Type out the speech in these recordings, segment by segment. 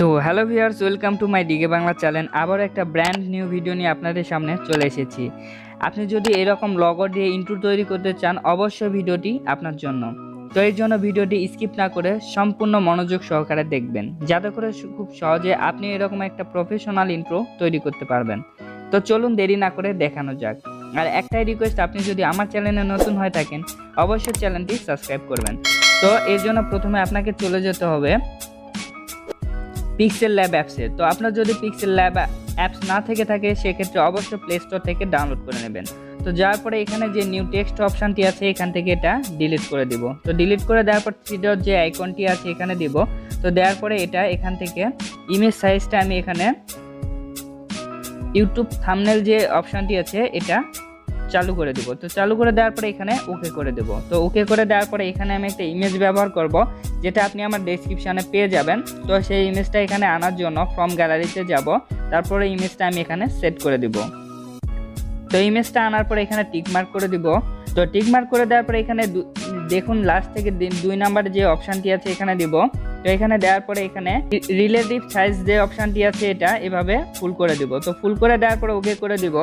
So hello viewers, welcome to my DK Bangla channel. আবার একটা brand new video নিয়ে আপনাদের সামনে চলে এসেছি। আপনি যদি এরকম লগো দিয়ে ইন্ট্রো তৈরি করতে চান, অবশ্যই ভিডিওটি আপনার জন্য। তো এই জন্য ভিডিওটি স্কিপ না করে সম্পূর্ণ মনোযোগ সহকারে দেখবেন, যাতে করে খুব সহজে আপনি এরকম একটা প্রফেশনাল ইন্ট্রো তৈরি করতে পারবেন। তো চলুন দেরি না করে দেখানো যাক। আর একটাই রিকোয়েস্ট, আপনি যদি আমার চ্যানেলে নতুন হয়ে থাকেন অবশ্যই চ্যানেলটি সাবস্ক্রাইব করবেন। তো এর জন্য প্রথমে আপনাকে চলে যেতে হবে pixellab অ্যাপসে। তো আপনার যদি pixellab অ্যাপস না থেকে থাকে সেক্ষেত্রে অবশ্যই প্লে স্টোর থেকে ডাউনলোড করে নেবেন। তো যাওয়ার পরে এখানে যে নিউ টেক্সট অপশানটি আছে এখান থেকে এটা ডিলিট করে দিব। তো ডিলিট করে দেওয়ার পর থ্রি ডট যে আইকনটি আছে এখানে দিব। তো দেওয়ার পরে এটা এখান থেকে ইমেজ সাইজটা আমি এখানে ইউটিউব থাম্বনেল যে অপশানটি আছে এটা চালু করে দিব। তো চালু করে দেওয়ার পরে এখানে ওকে করে দেব। তো ওকে করে দেওয়ার পরে এখানে আমি একটা ইমেজ ব্যবহার করব, যেটা আপনি আমার ডেসক্রিপশানে পেয়ে যাবেন। তো সেই ইমেজটা এখানে আনার জন্য ফ্রম গ্যালারিতে যাব, তারপরে ইমেজটা আমি এখানে সেট করে দিব। তো ইমেজটা আনার পরে এখানে টিক মার্ক করে দিব। তো টিক মার্ক করে দেওয়ার পরে এখানে দেখুন লাস্ট থেকে 2 নাম্বার যে অপশানটি আছে এখানে দিব। তো এখানে দেওয়ার পরে এখানে রিলেটিভ সাইজ যে অপশানটি আছে এটা এভাবে ফুল করে দিব। তো ফুল করে দেওয়ার পরে ওকে করে দিব।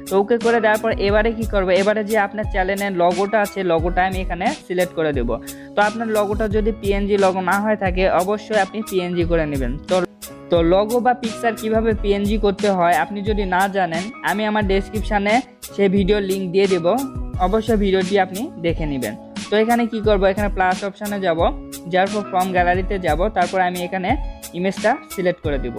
তো ওকে করে দেওয়ার পর এবারে কি করব, এবারে যে আপনার চ্যানেলের লগোটা আছে লগোটা আমি এখানে সিলেক্ট করে দেব। তো আপনার লগোটা যদি পিএনজি লগো না হয়ে থাকে অবশ্যই আপনি পিএনজি করে নেবেন। তো লগো বা পিকচার কিভাবে পিএনজি করতে হয় আপনি যদি না জানেন, আমি আমার ডেসক্রিপশানে সেই ভিডিওর লিঙ্ক দিয়ে দেব, অবশ্যই ভিডিওটি আপনি দেখে নেবেন। তো এখানে কি করব, এখানে প্লাস অপশানে যাব, যার পর ফ্রম গ্যালারিতে যাব, তারপর আমি এখানে ইমেজটা সিলেক্ট করে দিব।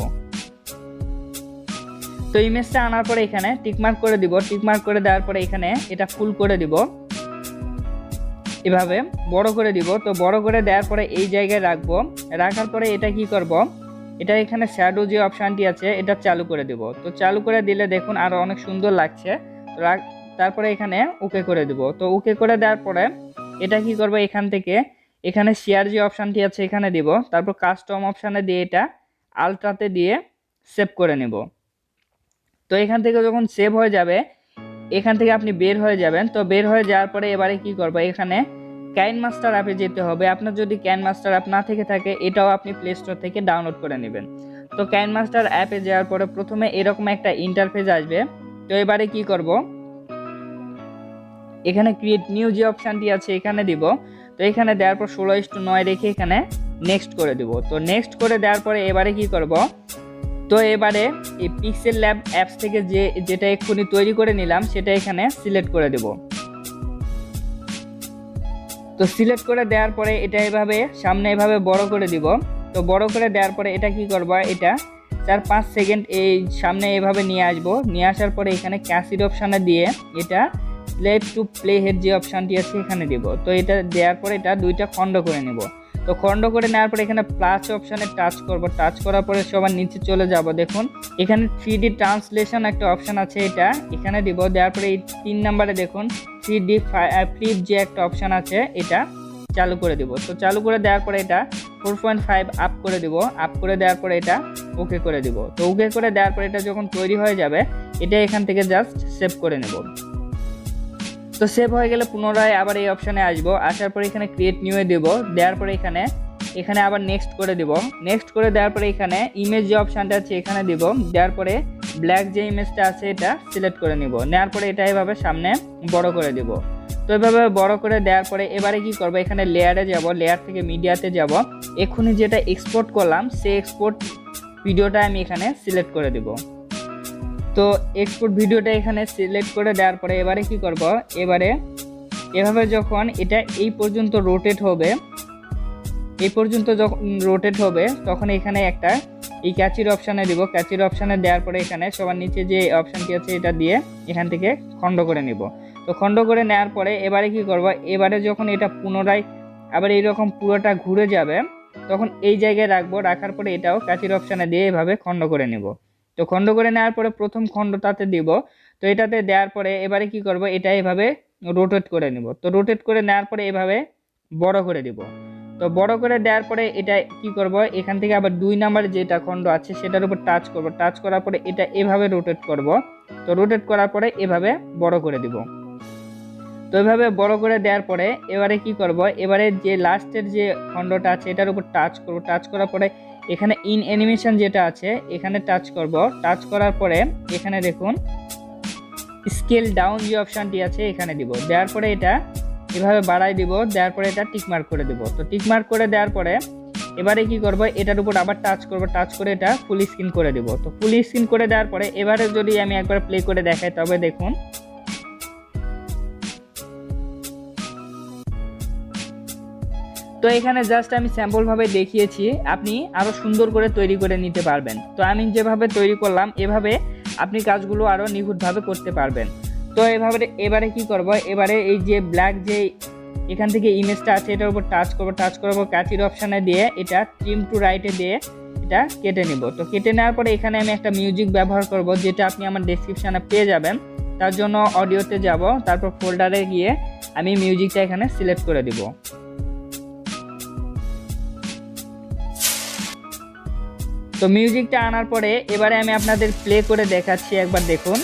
তো ইমেজটা আনার পরে এখানে টিকমার্ক করে দিব। টিকমার্ক করে দেওয়ার পরে এখানে এটা ফুল করে দিব, এভাবে বড় করে দিব। তো বড় করে দেওয়ার পরে এই জায়গায় রাখবো। রাখার পরে এটা কি করব, এটা এখানে শ্যাডো যে অপশানটি আছে এটা চালু করে দিব। তো চালু করে দিলে দেখুন আরও অনেক সুন্দর লাগছে। তারপরে এখানে ওকে করে দিব। তো ওকে করে দেওয়ার পরে এটা কি করব, এখান থেকে এখানে শেয়ার যে অপশানটি আছে এখানে দিব। তারপর কাস্টম অপশানে দিয়ে এটা আলট্রাতে দিয়ে সেভ করে নেব। তো এখান থেকে যখন সেভ হয়ে যাবে এখান থেকে আপনি বের হয়ে যাবেন। তো বের হয়ে যাওয়ার পরে এবারে কি করবো, এখানে কাইনমাস্টার অ্যাপে যেতে হবে। আপনার যদি কাইনমাস্টার অ্যাপ না থেকে থাকে এটাও আপনি প্লে স্টোর থেকে ডাউনলোড করে নেবেন। তো কাইনমাস্টার অ্যাপে যাওয়ার পরে প্রথমে এরকম একটা ইন্টারফেস আসবে। তো এবারে কি করব, এখানে ক্রিয়েট নিউ যে অপশানটি আছে এখানে দিব। তো এখানে দেওয়ার পর 16:9 রেখে এখানে নেক্সট করে দিব। তো নেক্সট করে দেওয়ার পরে এবারে কি করব, তো এবারে এই pixellab অ্যাপস থেকে যেটা এক্ষুনি তৈরি করে নিলাম সেটা এখানে সিলেক্ট করে দেব। তো সিলেক্ট করে দেওয়ার পরে এটা এভাবে সামনে এভাবে বড় করে দিব। তো বড় করে দেওয়ার পরে এটা কি করব, এটা 4-5 সেকেন্ড এই সামনে এভাবে নিয়ে আসবো। নিয়ে আসার পরে এখানে ক্যাসিড অপশানে দিয়ে এটা স্লেভ টু প্লে হেড যে অপশানটি আছে এখানে দিব। তো এটা দেওয়ার পরে এটা দুইটা খণ্ড করে নেব। তো খণ্ড করে নেওয়ার পরে এখানে প্লাস অপশানে টাচ করব। টাচ করার পরে সবার নিচে চলে যাব। দেখুন এখানে 3D ট্রান্সলেশন একটা অপশান আছে, এটা এখানে দিব। দেওয়ার পরে এই 3 নাম্বারে দেখুন 3D ফ্লিপ যে একটা অপশান আছে এটা চালু করে দিব। তো চালু করে দেওয়ার পরে এটা 4.5 আপ করে দিব। আপ করে দেওয়ার পরে এটা ওকে করে দিব। তো ওকে করে দেওয়ার পরে এটা যখন তৈরি হয়ে যাবে এটা এখান থেকে জাস্ট সেভ করে নেব। তো সেভ হয়ে গেলে পুনরায় আবার এই অপশানে আসবো। আসার পরে এখানে ক্রিয়েট নিউ এ দেবো। দেওয়ার পরে এখানে আবার নেক্সট করে দিব। নেক্সট করে দেওয়ার পরে এখানে ইমেজ যে অপশানটা আছে এখানে দিব। দেওয়ার পরে ব্ল্যাক যে ইমেজটা আছে এটা সিলেক্ট করে নিব। নেওয়ার পরে এটা এভাবে সামনে বড় করে দিব। তো এভাবে বড় করে দেওয়ার পরে এবারে কি করব, এখানে লেয়ারে যাব, লেয়ার থেকে মিডিয়াতে যাব। এক্ষুনি যেটা এক্সপোর্ট করলাম সেই এক্সপোর্ট ভিডিওটা আমি এখানে সিলেক্ট করে দিব। তো এক্সপোর্ট ভিডিওটা এখানে সিলেক্ট করে দেওয়ার পরে এবারে কি করব, এবারে এভাবে যখন এটা এই পর্যন্ত রোটেট হবে, এই পর্যন্ত যখন রোটেট হবে তখন এখানে একটা এই ক্যাচির অপশানে দিব। ক্যাচির অপশানে দেওয়ার পরে এখানে সবার নিচে যে অপশানটি আছে এটা দিয়ে এখান থেকে খণ্ড করে নিব। তো খণ্ড করে নেওয়ার পরে এবারে কি করব, এবারে যখন এটা পুনরায় আবার এইরকম পুরোটা ঘুরে যাবে তখন এই জায়গায় রাখবো। রাখার পরে এটাও ক্যাচির অপশানে দিয়ে এভাবে খণ্ড করে নেব। তো খণ্ড করে নেওয়ার পরে প্রথম খণ্ডটাতে দিব। তো এটাতে দেওয়ার পরে এবারে কি করব, এটা এভাবে রোটেট করে নিব। তো রোটেট করে নেওয়ার পরে এভাবে বড় করে দিব। তো বড় করে দেওয়ার পরে এটা কি করব, এখান থেকে আবার 2 নাম্বার যেটা খণ্ড আছে সেটার উপর টাচ করব। টাচ করার পরে এটা এভাবে রোটেট করব। তো রোটেট করার পরে এভাবে বড় করে দিব। তো এভাবে বড় করে দেওয়ার পরে এবারে কি করব, এবারে যে লাস্টের যে খণ্ডটা আছে এটার উপর টাচ করব। টাচ করার পরে এখানে ইন অ্যানিমেশন যেটা আছে এখানে টাচ করব। টাচ করার পরে এখানে দেখুন স্কেল ডাউন যে অপশানটি আছে এখানে দিব। দেওয়ার পরে এটা এভাবে বাড়াই দিব, দেওয়ার পরে এটা টিকমার্ক করে দিব। তো টিকমার্ক করে দেওয়ার পরে এবারে কি করব, এটার উপর আবার টাচ করব, টাচ করে এটা ফুল স্ক্রিন করে দিব। তো ফুল স্ক্রিন করে দেওয়ার পরে এবারে যদি আমি একবার প্লে করে দেখাই তবে দেখুন তো এখানে জাস্ট আমি স্যাম্পল ভাবে দেখিয়েছি, আপনি আরো সুন্দর করে তৈরি করে নিতে পারবেন। তো আমি যেভাবে তৈরি করলাম এভাবে আপনি কাজগুলো আরো নিখুঁতভাবে করতে পারবেন। তো এবারে কি করব, এবারে এই যে ব্ল্যাক যে এখান থেকে ইমেজটা আছে এটার উপর টাচ করব, টাচ করব কাচির অপশানে দিয়ে এটা ট্রিম টু রাইটে দিয়ে এটা কেটে নিব। তো কেটে নেওয়ার পরে এখানে আমি একটা মিউজিক ব্যবহার করব যেটা আপনি আমার ডেসক্রিপশানে পেয়ে যাবেন। তার জন্য অডিওতে যাব, তারপর ফোল্ডারে গিয়ে আমি মিউজিকটা এখানে সিলেক্ট করে দিব। তো মিউজিকটা আনার পরে এবারে আমি আপনাদের প্লে করে দেখাচ্ছি, একবার দেখুন।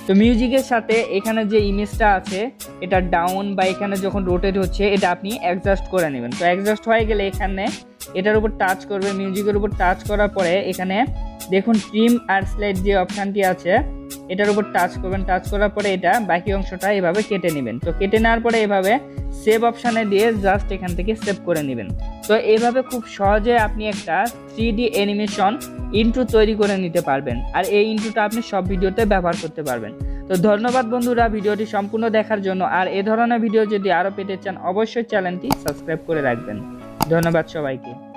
তো মিউজিকের সাথে এখানে যে ইমেজটা আছে এটা ডাউন বা এখানে যখন রোটেট হচ্ছে এটা আপনি অ্যাডজাস্ট করে নেবেন। তো অ্যাডজাস্ট হয়ে গেলে এখানে এটার উপর টাচ করবেন, মিউজিকের উপর টাচ করার পরে এখানে দেখুন ট্রিম আর স্লাইড যে অপশানটি আছে এটার উপর টাচ করবেন। টাচ করার পরে এটা বাকি অংশটা এভাবে কেটে নেবেন। তো কেটে নেওয়ার পরে এভাবে সেভ অপশানে দিয়ে জাস্ট এখান থেকে সেভ করে নেবেন। তো এইভাবে খুব সহজে আপনি একটা 3D অ্যানিমেশন ইন্ট্রো তৈরি করে নিতে পারবেন। আর এই ইন্ট্রোটা আপনি সব ভিডিওতে ব্যবহার করতে পারবেন। তো ধন্যবাদ বন্ধুরা ভিডিওটি সম্পূর্ণ দেখার জন্য। আর এ ধরনের ভিডিও যদি আরও পেতে চান অবশ্যই চ্যানেলটি সাবস্ক্রাইব করে রাখবেন। ধন্যবাদ সবাইকে।